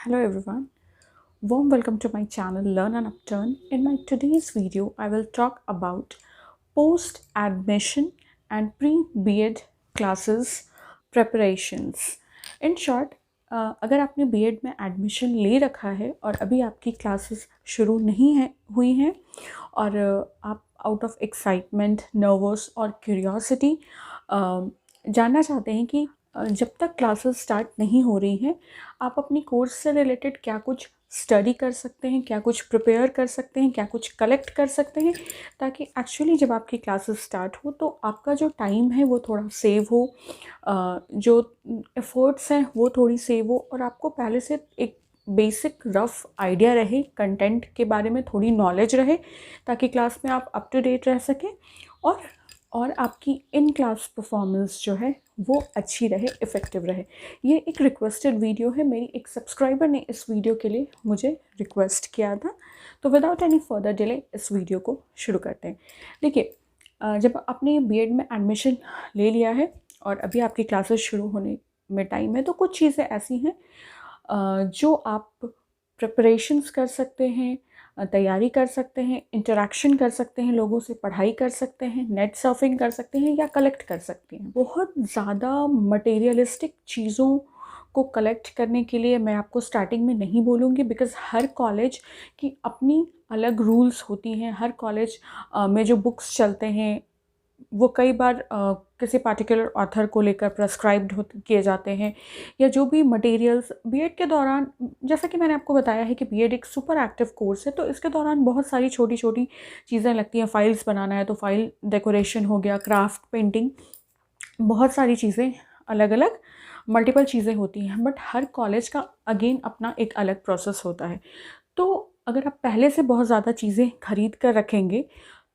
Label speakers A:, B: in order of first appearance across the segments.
A: Hello everyone, warm welcome to my channel Learn and Upturn. In my today's video, I will talk about post-admission and pre-B.Ed classes preparations. In short, अगर आपने B.Ed में admission ले रखा है और अभी आपकी क्लासेस शुरू नहीं हुई हैं और आप आउट ऑफ एक्साइटमेंट, नर्वस और क्यूरियोसिटी जानना चाहते हैं कि जब तक क्लासेस स्टार्ट नहीं हो रही हैं आप अपनी कोर्स से रिलेटेड क्या कुछ स्टडी कर सकते हैं, क्या कुछ प्रिपेयर कर सकते हैं, क्या कुछ कलेक्ट कर सकते हैं, ताकि एक्चुअली जब आपकी क्लासेस स्टार्ट हो तो आपका जो टाइम है वो थोड़ा सेव हो, जो एफर्ट्स हैं वो थोड़ी सेव हो और आपको पहले से एक बेसिक रफ़ आइडिया रहे, कंटेंट के बारे में थोड़ी नॉलेज रहे, ताकि क्लास में आप अप टू डेट रह सकें और आपकी इन क्लास परफॉर्मेंस जो है वो अच्छी रहे, इफ़ेक्टिव रहे। ये एक रिक्वेस्टेड वीडियो है, मेरी एक सब्सक्राइबर ने इस वीडियो के लिए मुझे रिक्वेस्ट किया था। तो विदाउट एनी फर्दर डिले इस वीडियो को शुरू करते हैं। देखिए, जब आपने B.Ed में एडमिशन ले लिया है और अभी आपकी क्लासेस शुरू होने में टाइम है, तो कुछ चीज़ें ऐसी हैं जो आप प्रिपरेशंस कर सकते हैं, तैयारी कर सकते हैं, इंटरेक्शन कर सकते हैं, लोगों से पढ़ाई कर सकते हैं, नेट सर्फिंग कर सकते हैं या कलेक्ट कर सकते हैं। बहुत ज़्यादा मटेरियलिस्टिक चीज़ों को कलेक्ट करने के लिए मैं आपको स्टार्टिंग में नहीं बोलूँगी, बिकॉज़ हर कॉलेज की अपनी अलग रूल्स होती हैं। हर कॉलेज में जो बुक्स चलते हैं वो कई बार किसी पार्टिकुलर ऑथर को लेकर प्रेस्क्राइब्ड किए जाते हैं, या जो भी मटेरियल्स B.Ed के दौरान, जैसा कि मैंने आपको बताया है कि B.Ed एक सुपर एक्टिव कोर्स है, तो इसके दौरान बहुत सारी छोटी छोटी चीज़ें लगती हैं। फाइल्स बनाना है तो फाइल डेकोरेशन हो गया, क्राफ्ट, पेंटिंग, बहुत सारी चीज़ें, अलग अलग मल्टीपल चीज़ें होती हैं। बट हर कॉलेज का अगेन अपना एक अलग प्रोसेस होता है। तो अगर आप पहले से बहुत ज़्यादा चीज़ें खरीद कर रखेंगे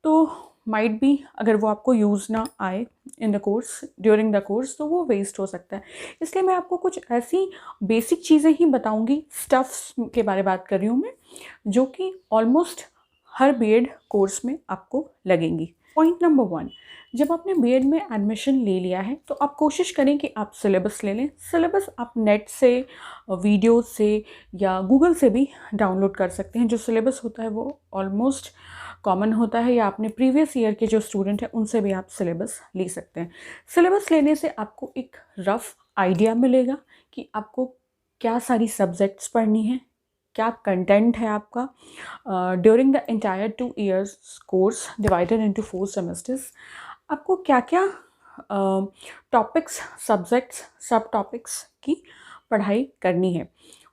A: तो माइट बी, अगर वो आपको यूज़ ना आए in the course, during the course, तो वो वेस्ट हो सकता है। इसलिए मैं आपको कुछ ऐसी बेसिक चीज़ें ही बताऊंगी, स्टफ्स के बारे में बात कर रही हूँ मैं, जो कि ऑलमोस्ट हर B.Ed कोर्स में आपको लगेंगी। पॉइंट नंबर 1, जब आपने B.Ed में एडमिशन ले लिया है तो आप कोशिश करें कि आप सिलेबस ले लें। सिलेबस आप नेट से, वीडियो से या गूगल से भी डाउनलोड कर सकते हैं। जो सिलेबस होता है वो ऑलमोस्ट कॉमन होता है, या आपने प्रीवियस ईयर के जो स्टूडेंट हैं उनसे भी आप सिलेबस ले सकते हैं। सिलेबस लेने से आपको एक रफ़ आइडिया मिलेगा कि आपको क्या सारी सब्जेक्ट्स पढ़नी है, क्या कंटेंट है आपका during the entire 2 years course divided into 4 semesters. आपको क्या क्या टॉपिक्स, सब्जेक्ट्स, सब टॉपिक्स की पढ़ाई करनी है,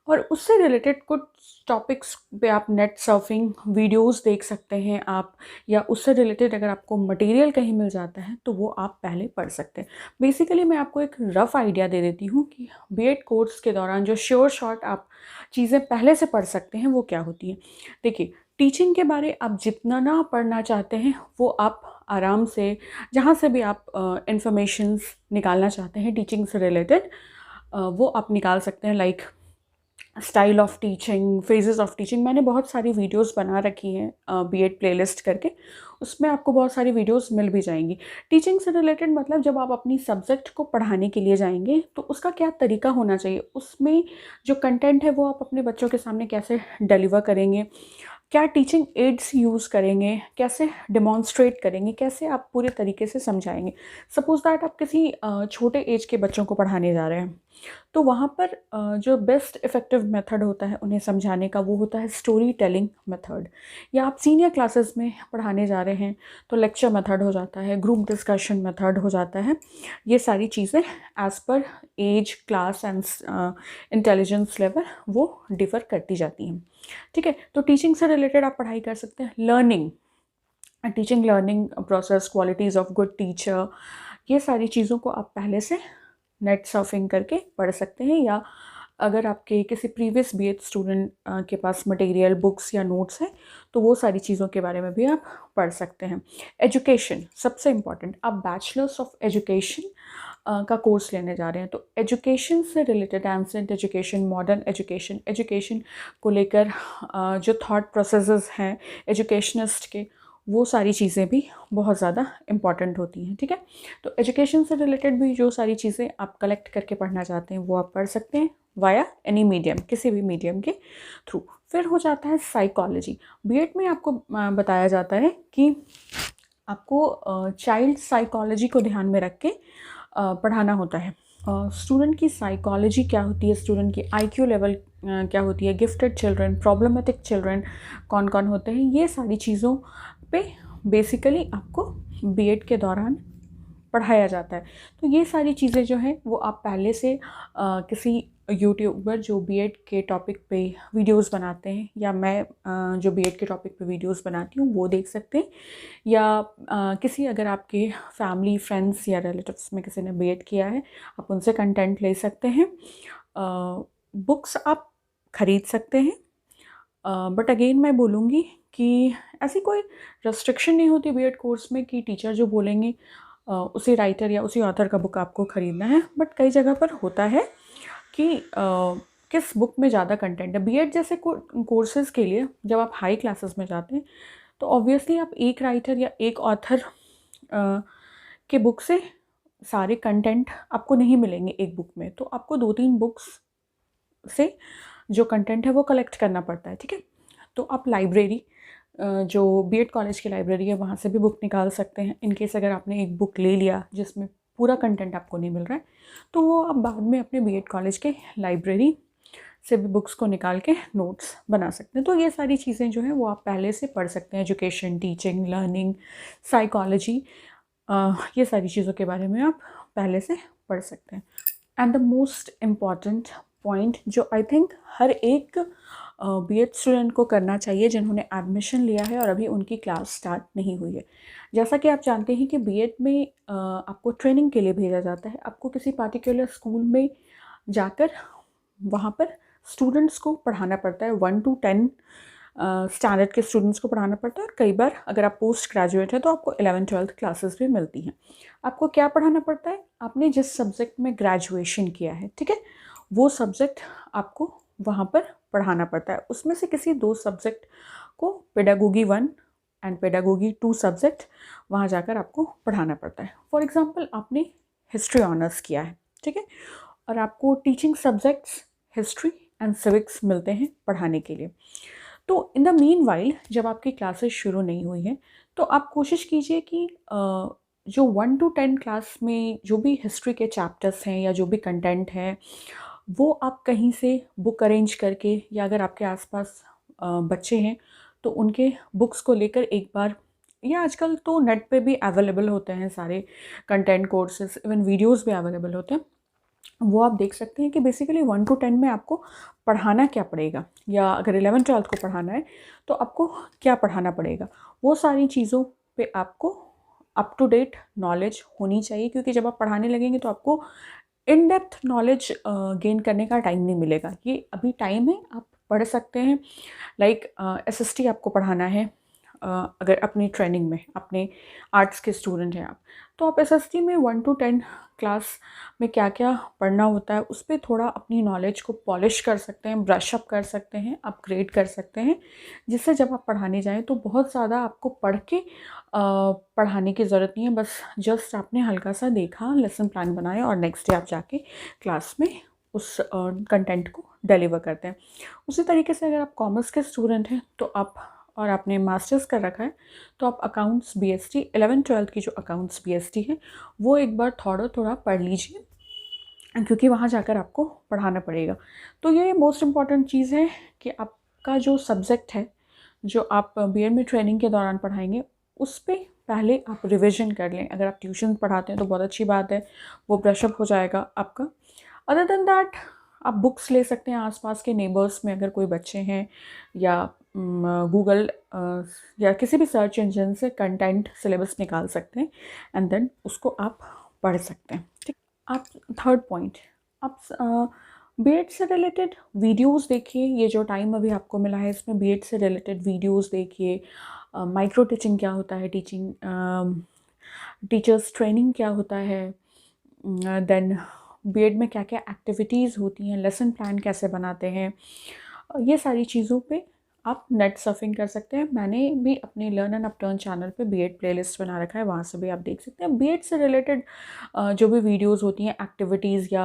A: और उससे रिलेटेड कुछ टॉपिक्स पे आप नेट सर्फिंग वीडियोस देख सकते हैं आप, या उससे रिलेटेड अगर आपको मटेरियल कहीं मिल जाता है तो वो आप पहले पढ़ सकते हैं। बेसिकली मैं आपको एक रफ़ आइडिया दे देती हूँ कि B.Ed कोर्स के दौरान जो श्योर शॉर्ट आप चीज़ें पहले से पढ़ सकते हैं वो क्या होती हैं। देखिए, टीचिंग के बारे आप जितना ना पढ़ना चाहते हैं वो आप आराम से, जहाँ से भी आप इंफॉर्मेशंस निकालना चाहते हैं टीचिंग से रिलेटेड, वो आप निकाल सकते हैं। Like style of teaching, phases of teaching, मैंने बहुत सारी वीडियोस बना रखी हैं B.Ed प्लेलिस्ट करके, उसमें आपको बहुत सारी वीडियोस मिल भी जाएंगी। टीचिंग से रिलेटेड मतलब जब आप अपनी सब्जेक्ट को पढ़ाने के लिए जाएंगे तो उसका क्या तरीका होना चाहिए, उसमें जो कंटेंट है वो आप अपने बच्चों के सामने कैसे डिलीवर करेंगे, क्या टीचिंग एड्स यूज़ करेंगे, कैसे डिमॉन्स्ट्रेट करेंगे, कैसे आप पूरे तरीके से समझाएंगे। सपोज दैट आप किसी छोटे एज के बच्चों को पढ़ाने जा रहे हैं, तो वहाँ पर जो बेस्ट इफ़ेक्टिव मेथड होता है उन्हें समझाने का वो होता है स्टोरी टेलिंग मेथड। या आप सीनियर क्लासेस में पढ़ाने जा रहे हैं तो लेक्चर मेथड हो जाता है, ग्रुप डिस्कशन मेथड हो जाता है। ये सारी चीज़ें as per age, class and intelligence level वो डिफ़र करती जाती हैं। ठीक है, तो टीचिंग से रिलेटेड आप पढ़ाई कर सकते हैं। Learning, teaching learning process, qualities of good teacher, ये सारी चीज़ों को आप पहले से नेट सर्फिंग करके पढ़ सकते हैं, या अगर आपके किसी प्रीवियस B.Ed स्टूडेंट के पास मटेरियल, बुक्स या नोट्स हैं तो वो सारी चीज़ों के बारे में भी आप पढ़ सकते हैं। एजुकेशन सबसे इम्पॉर्टेंट, आप बैचलर्स ऑफ एजुकेशन का कोर्स लेने जा रहे हैं तो एजुकेशन से related, ancient education, modern education, education को लेकर जो थॉट प्रोसेसेस हैं एजुकेशनिस्ट के, वो सारी चीज़ें भी बहुत ज़्यादा इम्पॉर्टेंट होती हैं। ठीक है, तो एजुकेशन से रिलेटेड भी जो सारी चीज़ें आप कलेक्ट करके पढ़ना चाहते हैं वो आप पढ़ सकते हैं। वाया एनी मीडियम, किसी भी मीडियम के थ्रू। फिर हो जाता है साइकोलॉजी। बीएड में आपको बताया जाता है कि आपको चाइल्ड साइकोलॉजी को ध्यान में रख के पढ़ाना होता है। स्टूडेंट की साइकोलॉजी क्या होती है, स्टूडेंट की आईक्यू लेवल क्या होती है, गिफ्टेड चिल्ड्रन, प्रॉब्लमेटिक चिल्ड्रन कौन कौन होते हैं, ये सारी चीज़ों पे बेसिकली आपको बीएड के दौरान पढ़ाया जाता है। तो ये सारी चीज़ें जो हैं वो आप पहले से किसी यूट्यूबर जो बीएड के टॉपिक पे वीडियोस बनाते हैं, या मैं जो बीएड के टॉपिक पे वीडियोस बनाती हूँ वो देख सकते हैं, या किसी अगर आपके फैमिली फ्रेंड्स या रिलेटिव्स में किसी ने बीएड किया है आप उनसे कंटेंट ले सकते हैं। बुक्स आप ख़रीद सकते हैं, बट अगेन मैं बोलूँगी कि ऐसी कोई रेस्ट्रिक्शन नहीं होती बीएड कोर्स में कि टीचर जो बोलेंगे उसी राइटर या उसी ऑथर का बुक आपको ख़रीदना है। बट कई जगह पर होता है कि किस बुक में ज़्यादा कंटेंट है। बीएड जैसे कोर्सेज़ के लिए जब आप हाई क्लासेस में जाते हैं तो ऑब्वियसली आप एक राइटर या एक ऑथर के बुक से सारे कंटेंट आपको नहीं मिलेंगे एक बुक में, तो आपको 2-3 बुक्स से जो कंटेंट है वो कलेक्ट करना पड़ता है, ठीक है। तो आप लाइब्रेरी, जो बीएड कॉलेज की लाइब्रेरी है वहाँ से भी बुक निकाल सकते हैं। इन केस अगर आपने एक बुक ले लिया जिसमें पूरा कंटेंट आपको नहीं मिल रहा है तो वो आप बाद में अपने बीएड कॉलेज के लाइब्रेरी से भी बुक्स को निकाल के नोट्स बना सकते हैं। तो ये सारी चीज़ें जो हैं वो आप पहले से पढ़ सकते हैं। एजुकेशन, टीचिंग, लर्निंग, साइकोलॉजी, ये सारी चीज़ों के बारे में आप पहले से पढ़ सकते हैं। And the most important point जो आई थिंक हर एक बीएड स्टूडेंट को करना चाहिए जिन्होंने एडमिशन लिया है और अभी उनकी क्लास स्टार्ट नहीं हुई है। जैसा कि आप जानते हैं कि बीएड में आपको ट्रेनिंग के लिए भेजा जाता है। आपको किसी पार्टिकुलर स्कूल में जाकर वहाँ पर स्टूडेंट्स को पढ़ाना पड़ता है। 1 to 10 स्टैंडर्ड के स्टूडेंट्स को पढ़ाना पड़ता है, और कई बार अगर आप पोस्ट ग्रेजुएट हैं तो आपको 11th-12th क्लासेस भी मिलती हैं। आपको क्या पढ़ाना पड़ता है, आपने जिस सब्जेक्ट में ग्रेजुएशन किया है, ठीक है, वो सब्जेक्ट आपको वहाँ पर पढ़ाना पड़ता है। उसमें से किसी 2 सब्जेक्ट को, पेडागोगी 1 एंड पेडागोगी 2 सब्जेक्ट, वहाँ जाकर आपको पढ़ाना पड़ता है। फॉर एग्ज़ाम्पल आपने हिस्ट्री ऑनर्स किया है, ठीक है, और आपको teaching subjects history and civics मिलते हैं पढ़ाने के लिए। तो इन द मीन वाइल जब आपकी क्लासेस शुरू नहीं हुई हैं तो आप कोशिश कीजिए कि जो 1 to 10 क्लास में जो भी हिस्ट्री के चैप्टर्स हैं या जो भी कंटेंट है वो आप कहीं से बुक अरेंज करके, या अगर आपके आसपास बच्चे हैं तो उनके बुक्स को लेकर एक बार, या आजकल तो नेट पे भी अवेलेबल होते हैं सारे कंटेंट कोर्सेज, इवन वीडियोस भी अवेलेबल होते हैं, वो आप देख सकते हैं कि बेसिकली 1 to 10 में आपको पढ़ाना क्या पड़ेगा, या अगर 11th-12th को पढ़ाना है तो आपको क्या पढ़ाना पड़ेगा। वो सारी चीज़ों पे आपको अप टू डेट नॉलेज होनी चाहिए, क्योंकि जब आप पढ़ाने लगेंगे तो आपको इन डेप्थ नॉलेज गेन करने का टाइम नहीं मिलेगा। ये अभी टाइम है, आप पढ़ सकते हैं। लाइक एसएसटी आपको पढ़ाना है, अगर अपनी ट्रेनिंग में, अपने आर्ट्स के स्टूडेंट हैं आप, तो आप एसएसटी में 1 to 10 क्लास में क्या क्या पढ़ना होता है उस पर थोड़ा अपनी नॉलेज को पॉलिश कर सकते हैं, ब्रश अप कर सकते हैं, अपग्रेड कर सकते हैं, जिससे जब आप पढ़ाने जाएं तो बहुत ज़्यादा आपको पढ़ के पढ़ाने की ज़रूरत नहीं है। बस जस्ट आपने हल्का सा देखा, लेसन प्लान बनाया और नेक्स्ट डे आप जाके क्लास में उस कंटेंट को डिलीवर करते हैं। उसी तरीके से अगर आप कॉमर्स के स्टूडेंट हैं तो आप, और आपने मास्टर्स कर रखा है, तो आप अकाउंट्स बीएसटी 11th-12th की जो अकाउंट्स बीएसटी है वो एक बार थोड़ा थोड़ा पढ़ लीजिए, क्योंकि वहाँ जाकर आपको पढ़ाना पड़ेगा। तो ये मोस्ट इम्पॉर्टेंट चीज़ है कि आपका जो सब्जेक्ट है जो आप बीएड में ट्रेनिंग के दौरान पढ़ाएंगे उस पर पहले आप रिविज़न कर लें। अगर आप ट्यूशन पढ़ाते हैं तो बहुत अच्छी बात है, वो ब्रशअप हो जाएगा आपका। अदर देन दैट आप बुक्स ले सकते हैं आसपास के नेबर्स में, अगर कोई बच्चे हैं, या गूगल या किसी भी सर्च इंजन से कंटेंट सिलेबस निकाल सकते हैं एंड देन उसको आप पढ़ सकते हैं, ठीक। आप थर्ड पॉइंट, आप बीएड से रिलेटेड वीडियोस देखिए। ये जो टाइम अभी आपको मिला है इसमें बीएड से रिलेटेड वीडियोस देखिए। माइक्रो टीचिंग क्या होता है, टीचर्स ट्रेनिंग क्या होता है, देन बीएड में क्या क्या एक्टिविटीज़ होती हैं, लेसन प्लान कैसे बनाते हैं, ये सारी चीज़ों पे आप नेट सर्फिंग कर सकते हैं। मैंने भी अपने लर्न एंड अपटर्न चैनल पे बीएड प्लेलिस्ट बना रखा है, वहाँ से भी आप देख सकते हैं। बीएड से रिलेटेड जो भी वीडियोस होती हैं, एक्टिविटीज़ या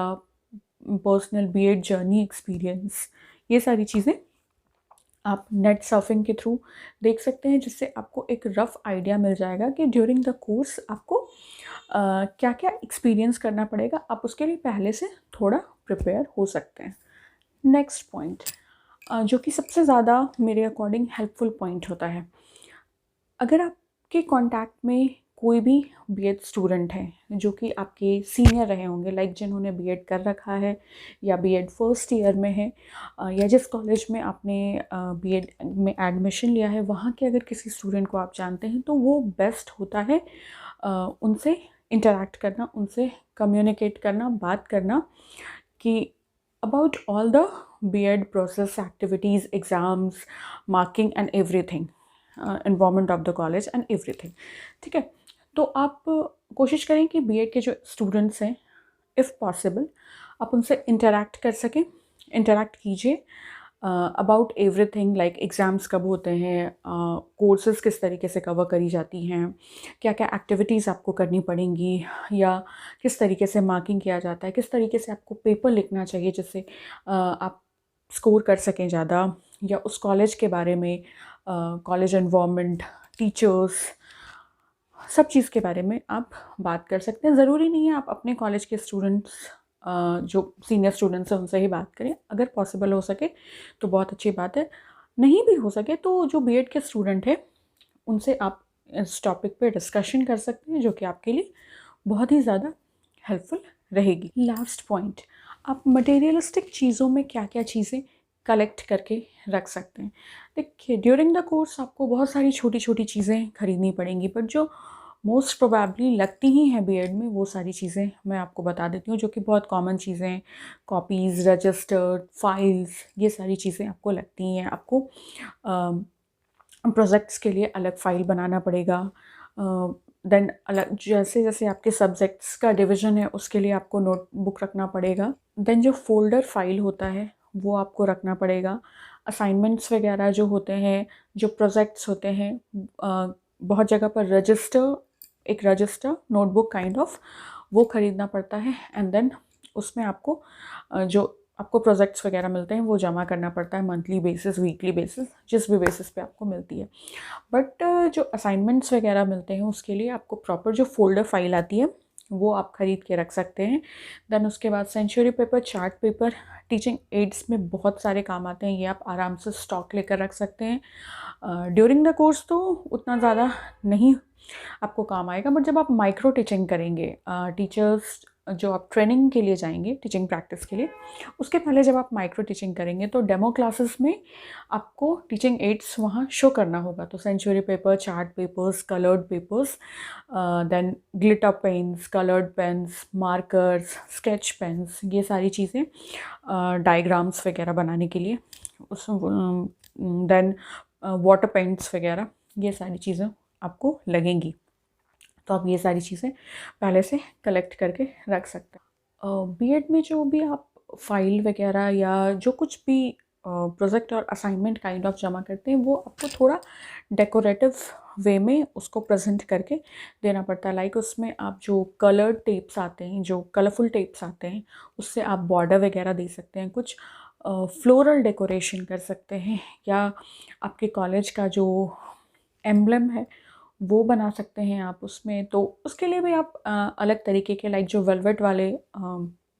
A: पर्सनल बीएड जर्नी एक्सपीरियंस, ये सारी चीज़ें आप नेट सर्फिंग के थ्रू देख सकते हैं, जिससे आपको एक रफ़ आइडिया मिल जाएगा कि ड्यूरिंग द कोर्स आपको क्या क्या एक्सपीरियंस करना पड़ेगा। आप उसके लिए पहले से थोड़ा प्रिपेयर हो सकते हैं। नेक्स्ट पॉइंट, जो कि सबसे ज़्यादा मेरे अकॉर्डिंग हेल्पफुल पॉइंट होता है, अगर आपके कांटेक्ट में कोई भी बीएड स्टूडेंट है जो कि आपके सीनियर रहे होंगे, लाइक जिन्होंने बीएड कर रखा है या बीएड फर्स्ट ईयर में है, या जिस कॉलेज में आपने बीएड में एडमिशन लिया है, वहाँ के अगर किसी स्टूडेंट को आप जानते हैं, तो वो बेस्ट होता है उनसे इंटरेक्ट करना, उनसे कम्युनिकेट करना, बात करना कि about all the BEd process, activities, exams, marking and everything, environment of the college and everything. ठीक है, तो आप कोशिश करें कि बीएड के जो स्टूडेंट्स हैं, इफ़ पॉसिबल आप उनसे इंटरेक्ट कर सकें, इंटरेक्ट कीजिए अबाउट एवरीथिंग, लाइक एग्ज़ाम्स कब होते हैं, कोर्सेज़ किस तरीके से कवर करी जाती हैं, क्या क्या एक्टिविटीज़ आपको करनी पड़ेंगी, या किस तरीके से मार्किंग किया जाता है, किस तरीके से आपको पेपर लिखना चाहिए जिससे आप स्कोर कर सकें ज़्यादा, या उस कॉलेज के बारे में, कॉलेज एनवायरनमेंट, टीचर्स, सब चीज़ के बारे में आप बात कर सकते हैं। ज़रूरी नहीं है आप अपने कॉलेज के स्टूडेंट्स, जो सीनियर स्टूडेंट्स हैं, उनसे ही बात करें। अगर पॉसिबल हो सके तो बहुत अच्छी बात है, नहीं भी हो सके तो जो बीएड के स्टूडेंट हैं उनसे आप इस टॉपिक पे डिस्कशन कर सकते हैं, जो कि आपके लिए बहुत ही ज़्यादा हेल्पफुल रहेगी। लास्ट पॉइंट, आप मटेरियलिस्टिक चीज़ों में क्या क्या चीज़ें कलेक्ट करके रख सकते हैं। देखिए, ड्यूरिंग द कोर्स आपको बहुत सारी छोटी छोटी चीज़ें खरीदनी पड़ेंगी, बट जो मोस्ट प्रोबेबली लगती ही हैं बीएड में, वो सारी चीज़ें मैं आपको बता देती हूँ, जो कि बहुत कॉमन चीज़ें हैं। कॉपीज़, रजिस्टर, फाइल्स, ये सारी चीज़ें आपको लगती हैं। आपको प्रोजेक्ट्स के लिए अलग फ़ाइल बनाना पड़ेगा। देन अलग, जैसे जैसे आपके सब्जेक्ट्स का डिवीज़न है, उसके लिए आपको नोटबुक रखना पड़ेगा। देन जो फ़ोल्डर फ़ाइल होता है वो आपको रखना पड़ेगा। असाइनमेंट्स वगैरह जो होते हैं, जो प्रोजेक्ट्स होते हैं, बहुत जगह पर एक रजिस्टर नोटबुक काइंड ऑफ वो ख़रीदना पड़ता है। एंड देन उसमें आपको जो आपको प्रोजेक्ट्स वगैरह मिलते हैं वो जमा करना पड़ता है, मंथली बेसिस, वीकली बेसिस, जिस भी बेसिस पे आपको मिलती है। बट जो असाइनमेंट्स वगैरह मिलते हैं उसके लिए आपको प्रॉपर जो फ़ोल्डर फाइल आती है वो आप ख़रीद के रख सकते हैं। देन उसके बाद century paper, chart paper, teaching aids में बहुत सारे काम आते हैं, ये आप आराम से स्टॉक लेकर रख सकते हैं। ड्यूरिंग द कोर्स तो उतना ज़्यादा नहीं आपको काम आएगा, बट जब आप माइक्रो टीचिंग करेंगे, टीचर्स जो आप ट्रेनिंग के लिए जाएंगे, टीचिंग प्रैक्टिस के लिए, उसके पहले जब आप माइक्रो टीचिंग करेंगे तो डेमो क्लासेस में आपको टीचिंग एड्स वहाँ शो करना होगा। तो century paper, chart papers, coloured papers, then glitter pens, coloured pens, markers, sketch pens, ये सारी चीज़ें डायग्राम्स वगैरह बनाने के लिए, उस देन वाटर पेंट्स वगैरह, ये सारी चीज़ें आपको लगेंगी। तो आप ये सारी चीज़ें पहले से कलेक्ट करके रख सकते हैं। बीएड में जो भी आप फाइल वगैरह या जो कुछ भी प्रोजेक्ट और असाइनमेंट काइंड ऑफ जमा करते हैं, वो आपको थोड़ा डेकोरेटिव वे में उसको प्रेजेंट करके देना पड़ता है। लाइक उसमें आप जो कलर्ड टेप्स आते हैं, जो कलरफुल टेप्स आते हैं, उससे आप बॉर्डर वगैरह दे सकते हैं, कुछ फ्लोरल डेकोरेशन कर सकते हैं, या आपके कॉलेज का जो एम्ब्लम है वो बना सकते हैं आप उसमें। तो उसके लिए भी आप अलग तरीके के, लाइक जो वेलवेट वाले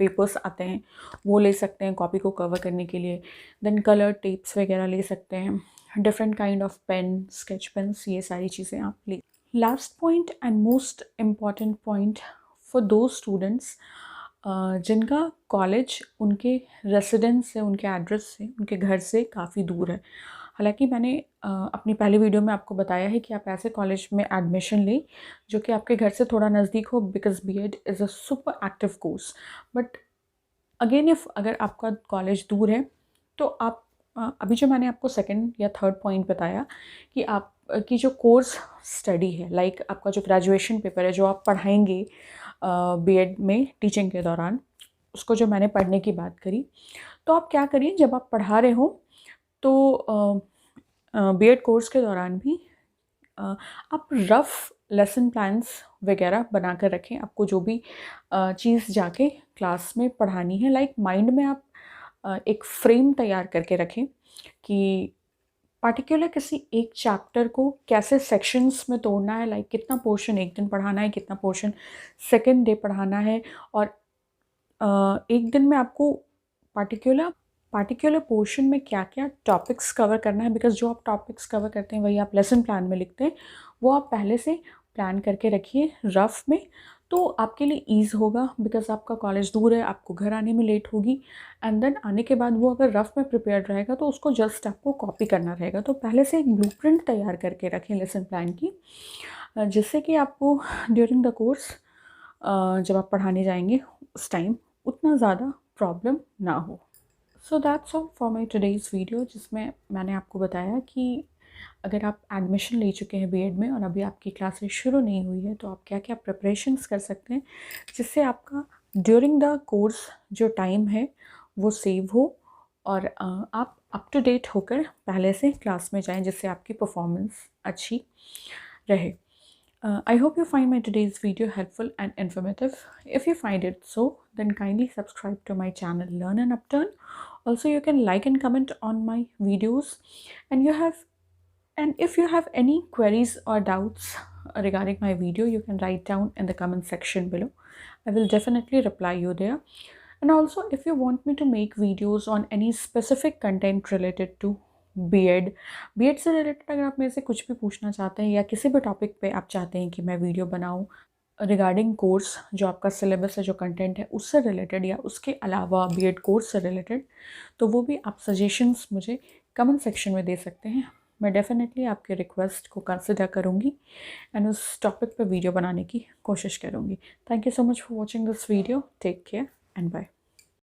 A: पेपर्स आते हैं वो ले सकते हैं कॉपी को कवर करने के लिए। देन कलर टेप्स वगैरह ले सकते हैं, different kind of pen, sketch pens, ये सारी चीज़ें आप ले। Last point and most important point for दो स्टूडेंट्स जिनका कॉलेज उनके रेसिडेंस से, उनके एड्रेस से, उनके घर से काफ़ी दूर है। हालांकि मैंने अपनी पहली वीडियो में आपको बताया है कि आप ऐसे कॉलेज में एडमिशन लें जो कि आपके घर से थोड़ा नज़दीक हो, because BEd is a super active course. But again, if अगर आपका कॉलेज दूर है तो आप अभी जो मैंने आपको सेकंड या थर्ड पॉइंट बताया कि आप की जो कोर्स स्टडी है, लाइक आपका जो ग्रेजुएशन पेपर है जो आप पढ़ाएंगे बीएड में टीचिंग के दौरान, उसको जो मैंने पढ़ने की बात करी, तो आप क्या करिए, जब आप पढ़ा रहे हो तो बीएड कोर्स के दौरान भी आप रफ़ लेसन प्लान्स वगैरह बना कर रखें। आपको जो भी चीज़ जाके क्लास में पढ़ानी है, लाइक माइंड में आप एक फ्रेम तैयार करके रखें कि पार्टिकुलर किसी एक चैप्टर को कैसे सेक्शंस में तोड़ना है, लाइक कितना पोर्शन एक दिन पढ़ाना है, कितना पोर्शन सेकेंड डे पढ़ाना है, और एक दिन में आपको पार्टिकुलर पोर्शन में क्या क्या टॉपिक्स कवर करना है, बिकॉज जो आप टॉपिक्स कवर करते हैं वही आप लेसन प्लान में लिखते हैं, वो आप पहले से प्लान करके रखिए रफ में, तो आपके लिए ईज़ होगा। बिकॉज आपका कॉलेज दूर है, आपको घर आने में लेट होगी, एंड देन आने के बाद वो अगर रफ में प्रिपेयर्ड रहेगा तो उसको जस्ट आपको कॉपी करना रहेगा। तो पहले से एक ब्लूप्रिंट तैयार करके रखें लेसन प्लान की, जिससे कि आपको ड्यूरिंग द कोर्स जब आप पढ़ाने जाएंगे उस टाइम उतना ज़्यादा प्रॉब्लम ना हो। So that's all for my today's video, जिसमें मैंने आपको बताया कि अगर आप एडमिशन ले चुके हैं बीएड में और अभी आपकी क्लासेस शुरू नहीं हुई है तो आप क्या क्या प्रिपरेशंस कर सकते हैं, जिससे आपका ड्यूरिंग द कोर्स जो टाइम है वो सेव हो, और आप अप टू डेट होकर पहले से क्लास में जाएं, जिससे आपकी परफॉर्मेंस अच्छी रहे। I hope you find my today's video helpful and informative. If you find it so, then kindly subscribe to my channel Learn and Upturn. Also, you can like and comment on my videos, and if you have any queries or doubts regarding my video, you can write down in the comment section below. I will definitely reply you there. And also, if you want me to make videos on any specific content related to BEd से related अगर आप मेरे से कुछ भी पूछना चाहते हैं या किसी भी टॉपिक पे आप चाहते हैं कि मैं वीडियो बनाऊं रिगार्डिंग कोर्स, जो आपका सिलेबस है, जो कंटेंट है उससे रिलेटेड, या उसके अलावा बीएड कोर्स से रिलेटेड, तो वो भी आप सजेशंस मुझे कमेंट सेक्शन में दे सकते हैं। मैं डेफिनेटली आपके रिक्वेस्ट को कंसिडर करूँगी एंड उस टॉपिक पर वीडियो बनाने की कोशिश करूँगी। Thank you so much for watching this video. Take care and bye.